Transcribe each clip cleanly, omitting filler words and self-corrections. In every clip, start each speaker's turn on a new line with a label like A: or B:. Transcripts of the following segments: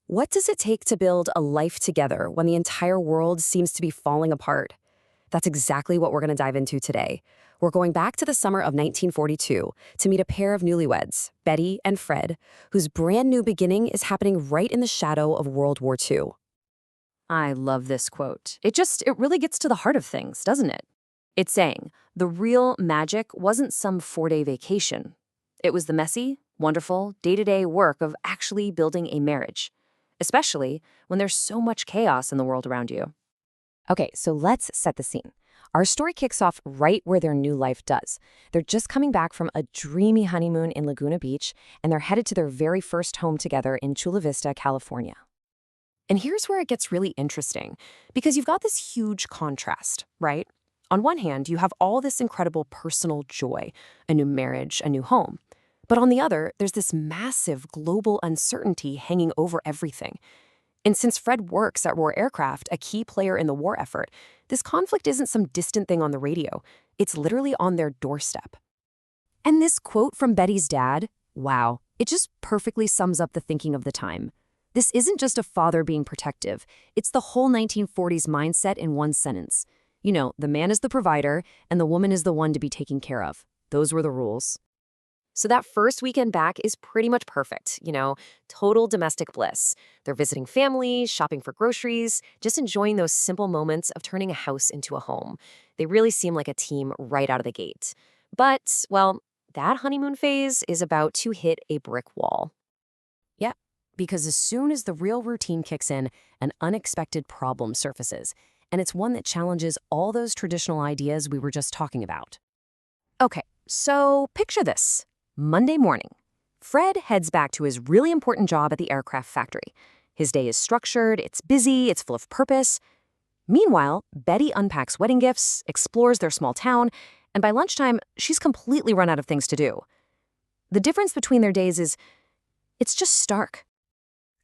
A: What does it take to build a life together when the entire world seems to be falling apart? That's exactly what we're going to dive into today. We're going back to the summer of 1942 to meet a pair of newlyweds, Betty and Fred, whose brand new beginning is happening right in the shadow of World War II.
B: I love this quote. It really gets to the heart of things, doesn't it? It's saying the real magic wasn't some 4-day vacation. It was the messy, wonderful, day-to-day work of actually building a marriage, especially when there's so much chaos in the world around you.
C: Okay, so let's set the scene. Our story kicks off right where their new life does. They're just coming back from a dreamy honeymoon in Laguna Beach, and they're headed to their very first home together in Chula Vista, California.
A: And here's where it gets really interesting, because you've got this huge contrast, right? On one hand, you have all this incredible personal joy, a new marriage, a new home. But on the other, there's this massive global uncertainty hanging over everything. And since Fred works at Roar Aircraft, a key player in the war effort, this conflict isn't some distant thing on the radio. It's literally on their doorstep. And this quote from Betty's dad, wow, it just perfectly sums up the thinking of the time. This isn't just a father being protective. It's the whole 1940s mindset in one sentence. You know, the man is the provider, and the woman is the one to be taken care of. Those were the rules. So that first weekend back is pretty much perfect, total domestic bliss. They're visiting family, shopping for groceries, just enjoying those simple moments of turning a house into a home. They really seem like a team right out of the gate. But, well, that honeymoon phase is about to hit a brick wall. Yep, because as soon as the real routine kicks in, an unexpected problem surfaces. And it's one that challenges all those traditional ideas we were just talking about. Okay, so picture this. Monday morning, Fred heads back to his really important job at the aircraft factory. His day is structured, it's busy, it's full of purpose. Meanwhile, Betty unpacks wedding gifts, explores their small town, and by lunchtime, she's completely run out of things to do. The difference between their days it's just stark.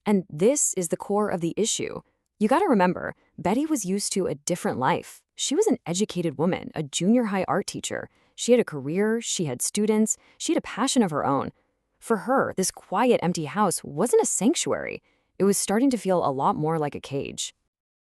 A: And this is the core of the issue. You gotta remember, Betty was used to a different life. She was an educated woman, a junior high art teacher. She had a career, she had students, she had a passion of her own. For her, this quiet, empty house wasn't a sanctuary. It was starting to feel a lot more like a cage.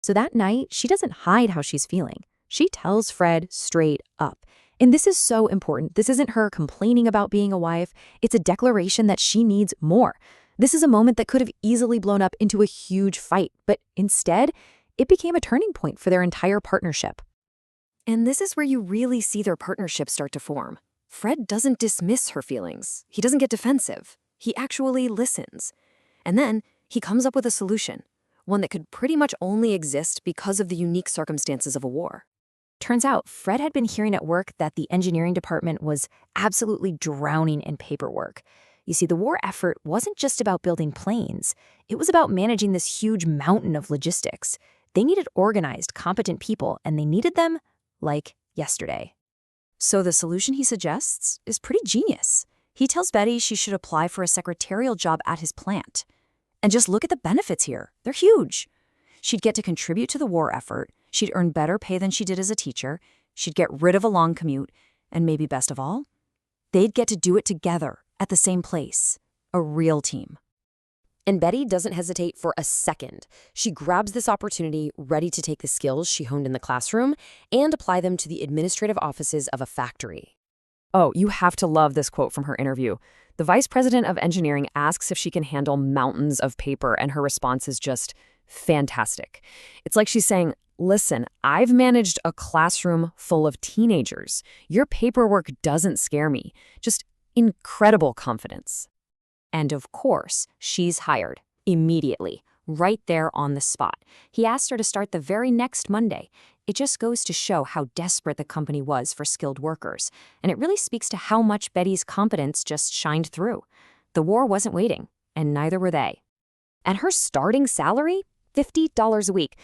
C: So that night, she doesn't hide how she's feeling. She tells Fred straight up. And this is so important. This isn't her complaining about being a wife. It's a declaration that she needs more. This is a moment that could have easily blown up into a huge fight, but instead, it became a turning point for their entire partnership.
A: And this is where you really see their partnership start to form. Fred doesn't dismiss her feelings. He doesn't get defensive. He actually listens. And then he comes up with a solution, one that could pretty much only exist because of the unique circumstances of a war.
C: Turns out, Fred had been hearing at work that the engineering department was absolutely drowning in paperwork. You see, the war effort wasn't just about building planes. It was about managing this huge mountain of logistics. They needed organized, competent people, and they needed them like yesterday.
A: So the solution he suggests is pretty genius. He tells Betty she should apply for a secretarial job at his plant. And just look at the benefits here. They're huge. She'd get to contribute to the war effort. She'd earn better pay than she did as a teacher. She'd get rid of a long commute. And maybe best of all, they'd get to do it together at the same place. A real team. And Betty doesn't hesitate for a second. She grabs this opportunity, ready to take the skills she honed in the classroom and apply them to the administrative offices of a factory. Oh, you have to love this quote from her interview. The vice president of engineering asks if she can handle mountains of paper, and her response is just fantastic. It's like she's saying, listen, I've managed a classroom full of teenagers. Your paperwork doesn't scare me. Just incredible confidence. And of course, she's hired immediately, right there on the spot. He asked her to start the very next Monday. It just goes to show how desperate the company was for skilled workers, and it really speaks to how much Betty's competence just shined through. The war wasn't waiting, and neither were they. And her starting salary? $50 a week.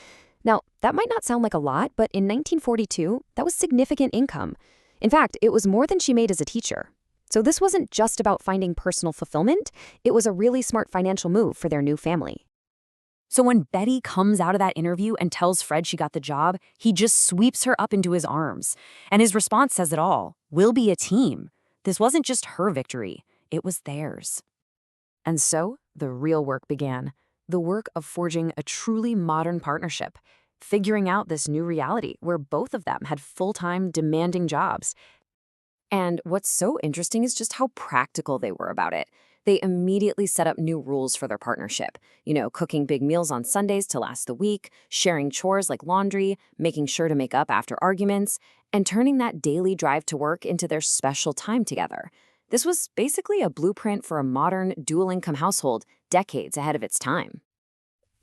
A: Now, that might not sound like a lot, but in 1942, that was significant income. In fact, it was more than she made as a teacher. So this wasn't just about finding personal fulfillment, it was a really smart financial move for their new family. So when Betty comes out of that interview and tells Fred she got the job, he just sweeps her up into his arms. And his response says it all. We'll be a team. This wasn't just her victory, it was theirs. And so the real work began.
B: the work of forging a truly modern partnership, figuring out this new reality where both of them had full-time, demanding jobs. And what's so interesting is just how practical they were about it. They immediately set up new rules for their partnership. Cooking big meals on Sundays to last the week, sharing chores like laundry, making sure to make up after arguments, and turning that daily drive to work into their special time together. This was basically a blueprint for a modern, dual-income household decades ahead of its time.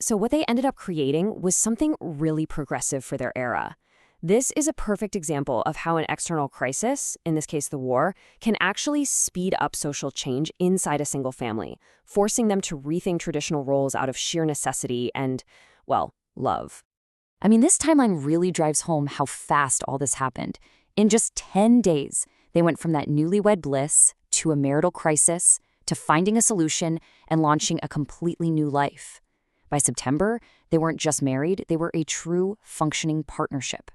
A: So what they ended up creating was something really progressive for their era. This is a perfect example of how an external crisis, in this case the war, can actually speed up social change inside a single family, forcing them to rethink traditional roles out of sheer necessity and, well, love.
C: I mean, this timeline really drives home how fast all this happened. In just 10 days, they went from that newlywed bliss to a marital crisis to finding a solution and launching a completely new life. By September, they weren't just married, they were a true, functioning partnership.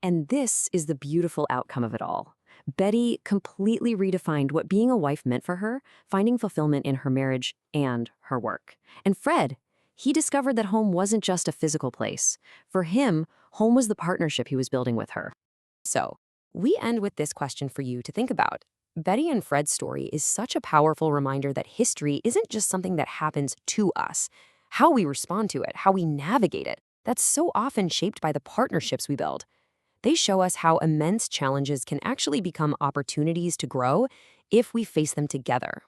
A: And this is the beautiful outcome of it all. Betty completely redefined what being a wife meant for her, finding fulfillment in her marriage and her work. And Fred, he discovered that home wasn't just a physical place. For him, home was the partnership he was building with her. So, we end with this question for you to think about. Betty and Fred's story is such a powerful reminder that history isn't just something that happens to us. How we respond to it, how we navigate it, that's so often shaped by the partnerships we build. They show us how immense challenges can actually become opportunities to grow if we face them together.